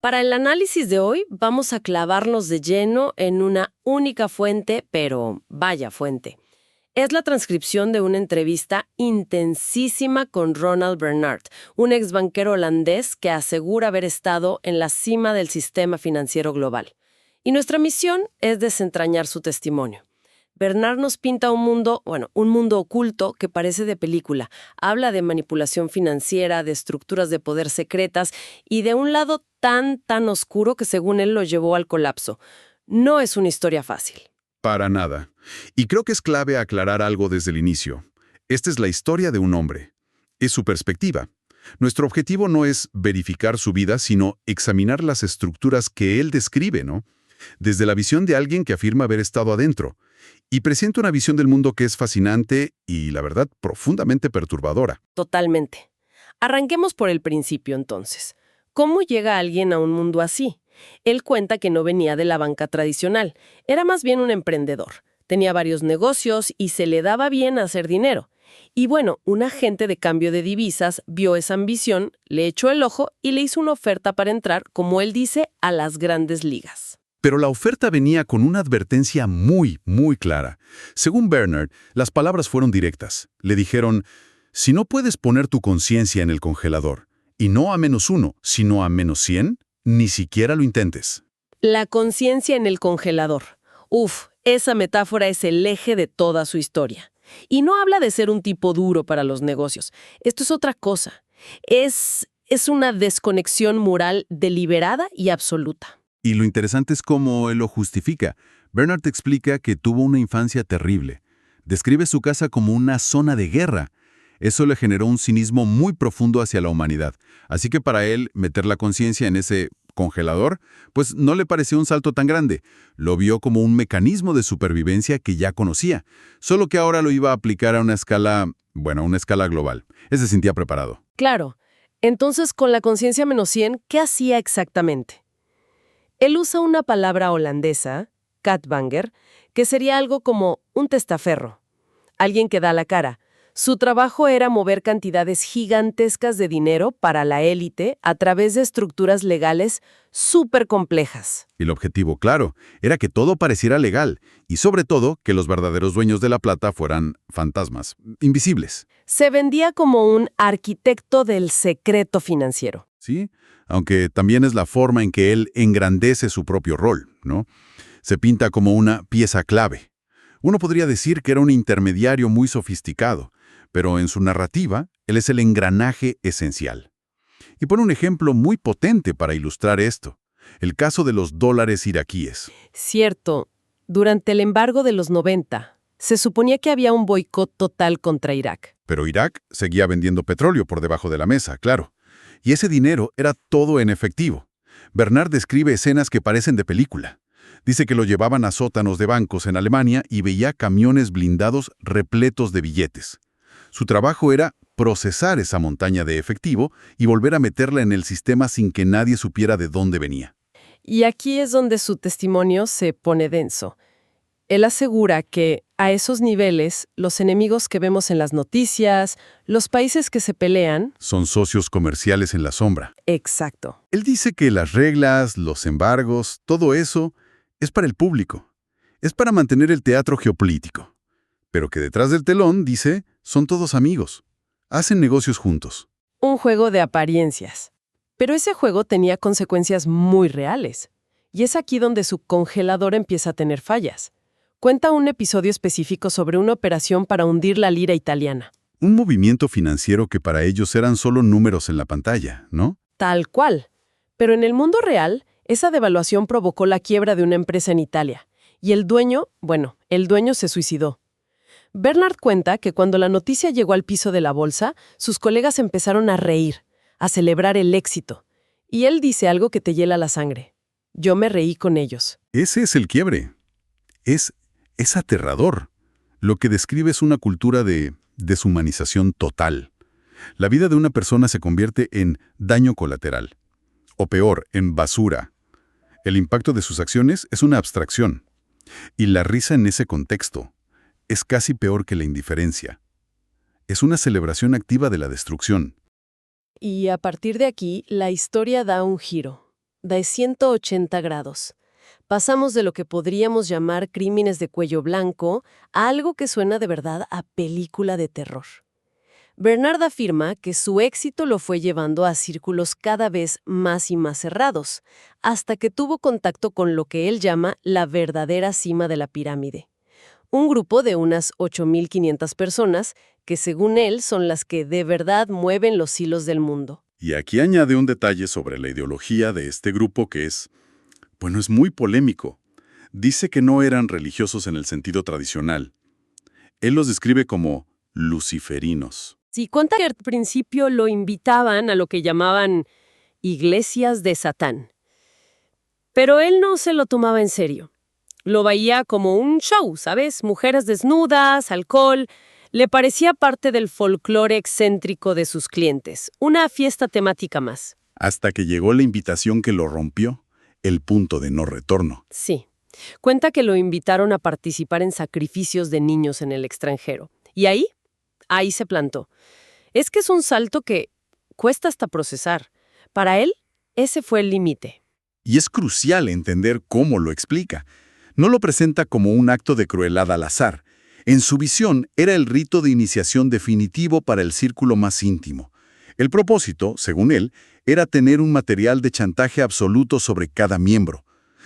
Para el análisis de hoy vamos a clavarnos de lleno en una única fuente, pero vaya fuente. Es la transcripción de una entrevista intensísima con Ronald Bernard, un exbanquero holandés que asegura haber estado en la cima del sistema financiero global. Y nuestra misión es desentrañar su testimonio. Bernard nos pinta un mundo oculto que parece de película. Habla de manipulación financiera, de estructuras de poder secretas y de un lado tan oscuro que según él lo llevó al colapso. No es una historia fácil. Para nada. Y creo que es clave aclarar algo desde el inicio. Esta es la historia de un hombre. Es su perspectiva. Nuestro objetivo no es verificar su vida, sino examinar las estructuras que él describe, ¿no? Desde la visión de alguien que afirma haber estado adentro. Y presenta una visión del mundo que es fascinante y, la verdad, profundamente perturbadora. Totalmente. Arranquemos por el principio, entonces. ¿Cómo llega alguien a un mundo así? Él cuenta que no venía de la banca tradicional. Era más bien un emprendedor. Tenía varios negocios y se le daba bien hacer dinero. Y bueno, un agente de cambio de divisas vio esa ambición, le echó el ojo y le hizo una oferta para entrar, como él dice, a las grandes ligas. Pero la oferta venía con una advertencia muy clara. Según Bernard, las palabras fueron directas. Le dijeron, si no puedes poner tu conciencia en el congelador, y no a -1, sino a -100, ni siquiera lo intentes. La conciencia en el congelador. Esa metáfora es el eje de toda su historia. Y no habla de ser un tipo duro para los negocios. Esto es otra cosa. Es una desconexión moral deliberada y absoluta. Y lo interesante es cómo él lo justifica. Bernard explica que tuvo una infancia terrible. Describe su casa como una zona de guerra. Eso le generó un cinismo muy profundo hacia la humanidad. Así que para él, meter la conciencia en ese congelador, pues no le pareció un salto tan grande. Lo vio como un mecanismo de supervivencia que ya conocía, solo que ahora lo iba a aplicar a una escala global. Él se sentía preparado. Claro. Entonces, con la conciencia -100, ¿qué hacía exactamente? Él usa una palabra holandesa, katbanger, que sería algo como un testaferro, alguien que da la cara. Su trabajo era mover cantidades gigantescas de dinero para la élite a través de estructuras legales súper complejas. Y el objetivo, claro, era que todo pareciera legal y sobre todo que los verdaderos dueños de la plata fueran fantasmas, invisibles. Se vendía como un arquitecto del secreto financiero. ¿Sí? Aunque también es la forma en que él engrandece su propio rol, ¿no? Se pinta como una pieza clave. Uno podría decir que era un intermediario muy sofisticado, pero en su narrativa, él es el engranaje esencial. Y pone un ejemplo muy potente para ilustrar esto, el caso de los dólares iraquíes. Cierto, durante el embargo de los 90, se suponía que había un boicot total contra Irak. Pero Irak seguía vendiendo petróleo por debajo de la mesa, claro. Y ese dinero era todo en efectivo. Bernard describe escenas que parecen de película. Dice que lo llevaban a sótanos de bancos en Alemania y veía camiones blindados repletos de billetes. Su trabajo era procesar esa montaña de efectivo y volver a meterla en el sistema sin que nadie supiera de dónde venía. Y aquí es donde su testimonio se pone denso. Él asegura que a esos niveles, los enemigos que vemos en las noticias, los países que se pelean... Son socios comerciales en la sombra. Exacto. Él dice que las reglas, los embargos, todo eso es para el público. Es para mantener el teatro geopolítico. Pero que detrás del telón, dice, son todos amigos. Hacen negocios juntos. Un juego de apariencias. Pero ese juego tenía consecuencias muy reales. Y es aquí donde su congelador empieza a tener fallas. Cuenta un episodio específico sobre una operación para hundir la lira italiana. Un movimiento financiero que para ellos eran solo números en la pantalla, ¿no? Tal cual. Pero en el mundo real, esa devaluación provocó la quiebra de una empresa en Italia. Y el dueño se suicidó. Bernard cuenta que cuando la noticia llegó al piso de la bolsa, sus colegas empezaron a reír, a celebrar el éxito. Y él dice algo que te hiela la sangre. Yo me reí con ellos. Ese es el quiebre. Es aterrador. Lo que describe es una cultura de deshumanización total. La vida de una persona se convierte en daño colateral. O peor, en basura. El impacto de sus acciones es una abstracción. Y la risa en ese contexto es casi peor que la indiferencia. Es una celebración activa de la destrucción. Y a partir de aquí, la historia da un giro. de 180 grados. Pasamos de lo que podríamos llamar crímenes de cuello blanco a algo que suena de verdad a película de terror. Bernard afirma que su éxito lo fue llevando a círculos cada vez más y más cerrados, hasta que tuvo contacto con lo que él llama la verdadera cima de la pirámide. Un grupo de unas 8.500 personas que, según él, son las que de verdad mueven los hilos del mundo. Y aquí añade un detalle sobre la ideología de este grupo que es muy polémico. Dice que no eran religiosos en el sentido tradicional. Él los describe como luciferinos. Sí, cuenta que al principio lo invitaban a lo que llamaban iglesias de Satán. Pero él no se lo tomaba en serio. Lo veía como un show, ¿sabes? Mujeres desnudas, alcohol. Le parecía parte del folclore excéntrico de sus clientes. Una fiesta temática más. Hasta que llegó la invitación que lo rompió, el punto de no retorno. Sí. Cuenta que lo invitaron a participar en sacrificios de niños en el extranjero. Y ahí se plantó. Es que es un salto que cuesta hasta procesar. Para él, ese fue el límite. Y es crucial entender cómo lo explica. No lo presenta como un acto de crueldad al azar. En su visión, era el rito de iniciación definitivo para el círculo más íntimo. El propósito, según él, era tener un material de chantaje absoluto sobre cada miembro.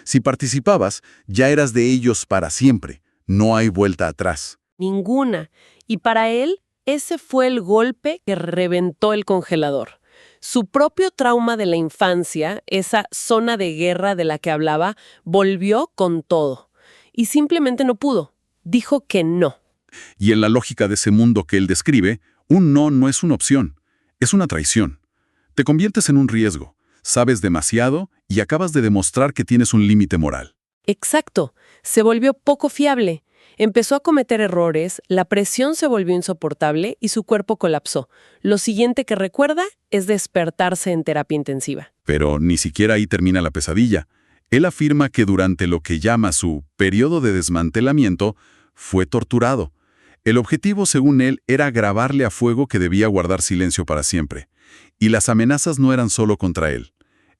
Si participabas, ya eras de ellos para siempre. No hay vuelta atrás. Ninguna. Y para él, ese fue el golpe que reventó el congelador. Su propio trauma de la infancia, esa zona de guerra de la que hablaba, volvió con todo. Y simplemente no pudo. Dijo que no. Y en la lógica de ese mundo que él describe, un no es una opción, es una traición. Te conviertes en un riesgo, sabes demasiado y acabas de demostrar que tienes un límite moral. Exacto. Se volvió poco fiable. Empezó a cometer errores, la presión se volvió insoportable y su cuerpo colapsó. Lo siguiente que recuerda es despertarse en terapia intensiva. Pero ni siquiera ahí termina la pesadilla. Él afirma que durante lo que llama su periodo de desmantelamiento, fue torturado. El objetivo, según él, era grabarle a fuego que debía guardar silencio para siempre. Y las amenazas no eran solo contra él,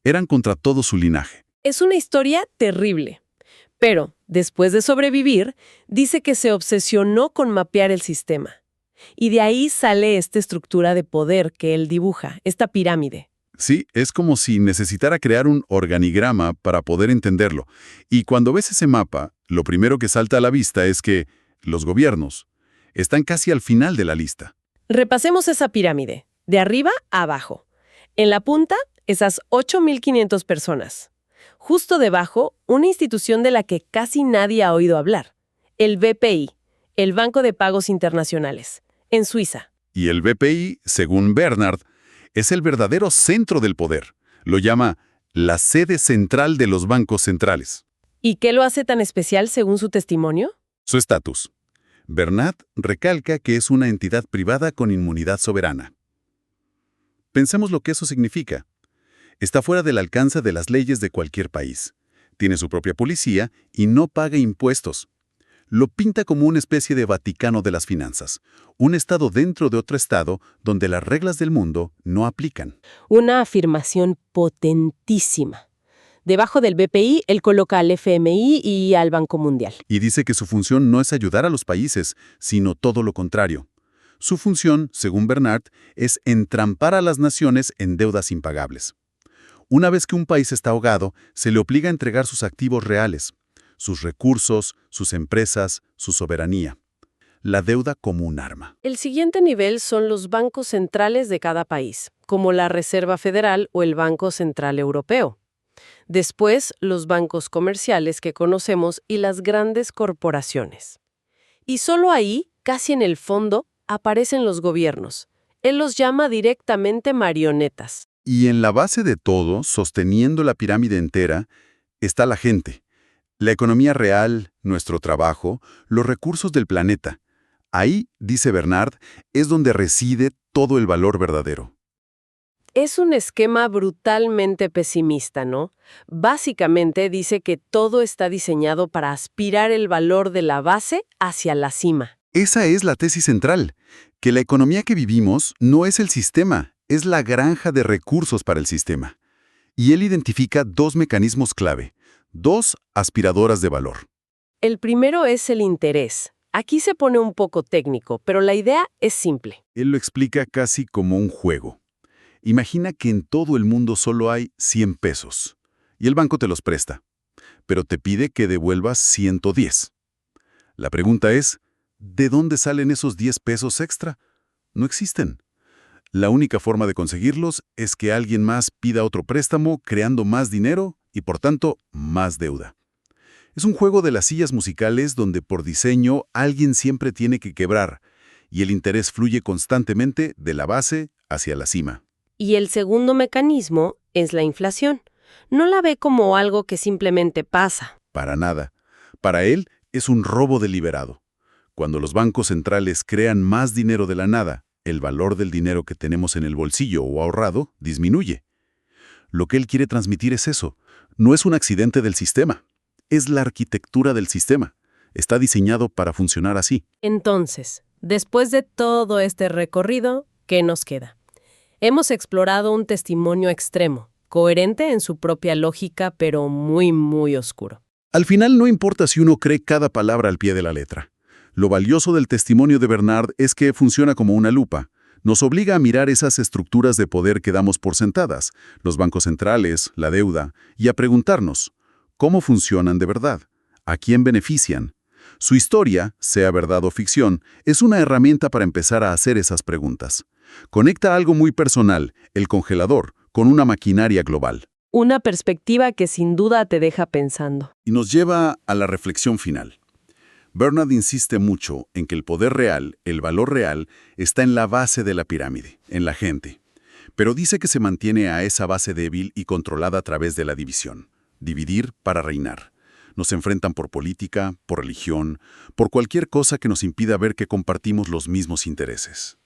eran contra todo su linaje. Es una historia terrible. Pero, después de sobrevivir, dice que se obsesionó con mapear el sistema. Y de ahí sale esta estructura de poder que él dibuja, esta pirámide. Sí, es como si necesitara crear un organigrama para poder entenderlo. Y cuando ves ese mapa, lo primero que salta a la vista es que los gobiernos están casi al final de la lista. Repasemos esa pirámide, de arriba a abajo. En la punta, esas 8.500 personas. Justo debajo, una institución de la que casi nadie ha oído hablar. El BPI, el Banco de Pagos Internacionales, en Suiza. Y el BPI, según Bernard, es el verdadero centro del poder. Lo llama la sede central de los bancos centrales. ¿Y qué lo hace tan especial según su testimonio? Su estatus. Bernard recalca que es una entidad privada con inmunidad soberana. Pensemos lo que eso significa. Está fuera del alcance de las leyes de cualquier país. Tiene su propia policía y no paga impuestos. Lo pinta como una especie de Vaticano de las finanzas, un estado dentro de otro estado donde las reglas del mundo no aplican. Una afirmación potentísima. Debajo del BPI, él coloca al FMI y al Banco Mundial. Y dice que su función no es ayudar a los países, sino todo lo contrario. Su función, según Bernard, es entrampar a las naciones en deudas impagables. Una vez que un país está ahogado, se le obliga a entregar sus activos reales, sus recursos, sus empresas, su soberanía. La deuda como un arma. El siguiente nivel son los bancos centrales de cada país, como la Reserva Federal o el Banco Central Europeo. Después, los bancos comerciales que conocemos y las grandes corporaciones. Y solo ahí, casi en el fondo, aparecen los gobiernos. Él los llama directamente marionetas. Y en la base de todo, sosteniendo la pirámide entera, está la gente. La economía real, nuestro trabajo, los recursos del planeta. Ahí, dice Bernard, es donde reside todo el valor verdadero. Es un esquema brutalmente pesimista, ¿no? Básicamente dice que todo está diseñado para aspirar el valor de la base hacia la cima. Esa es la tesis central, que la economía que vivimos no es el sistema, es la granja de recursos para el sistema. Y él identifica dos mecanismos clave, dos aspiradoras de valor. El primero es el interés. Aquí se pone un poco técnico, pero la idea es simple. Él lo explica casi como un juego. Imagina que en todo el mundo solo hay 100 pesos, y el banco te los presta, pero te pide que devuelvas 110. La pregunta es, ¿de dónde salen esos 10 pesos extra? No existen. La única forma de conseguirlos es que alguien más pida otro préstamo, creando más dinero y, por tanto, más deuda. Es un juego de las sillas musicales donde, por diseño, alguien siempre tiene que quebrar, y el interés fluye constantemente de la base hacia la cima. Y el segundo mecanismo es la inflación. No la ve como algo que simplemente pasa. Para nada. Para él, es un robo deliberado. Cuando los bancos centrales crean más dinero de la nada, el valor del dinero que tenemos en el bolsillo o ahorrado disminuye. Lo que él quiere transmitir es eso. No es un accidente del sistema. Es la arquitectura del sistema. Está diseñado para funcionar así. Entonces, después de todo este recorrido, ¿qué nos queda? Hemos explorado un testimonio extremo, coherente en su propia lógica, pero muy, muy oscuro. Al final no importa si uno cree cada palabra al pie de la letra. Lo valioso del testimonio de Bernard es que funciona como una lupa. Nos obliga a mirar esas estructuras de poder que damos por sentadas, los bancos centrales, la deuda, y a preguntarnos, ¿cómo funcionan de verdad? ¿A quién benefician? Su historia, sea verdad o ficción, es una herramienta para empezar a hacer esas preguntas. Conecta algo muy personal, el congelador, con una maquinaria global. Una perspectiva que sin duda te deja pensando. Y nos lleva a la reflexión final. Bernard insiste mucho en que el poder real, el valor real, está en la base de la pirámide, en la gente. Pero dice que se mantiene a esa base débil y controlada a través de la división. Dividir para reinar. Nos enfrentan por política, por religión, por cualquier cosa que nos impida ver que compartimos los mismos intereses.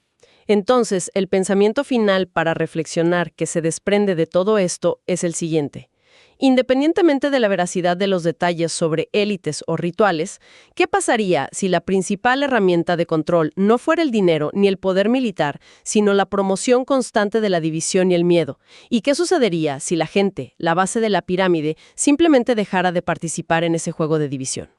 Entonces, el pensamiento final para reflexionar que se desprende de todo esto es el siguiente. Independientemente de la veracidad de los detalles sobre élites o rituales, ¿qué pasaría si la principal herramienta de control no fuera el dinero ni el poder militar, sino la promoción constante de la división y el miedo? ¿Y qué sucedería si la gente, la base de la pirámide, simplemente dejara de participar en ese juego de división?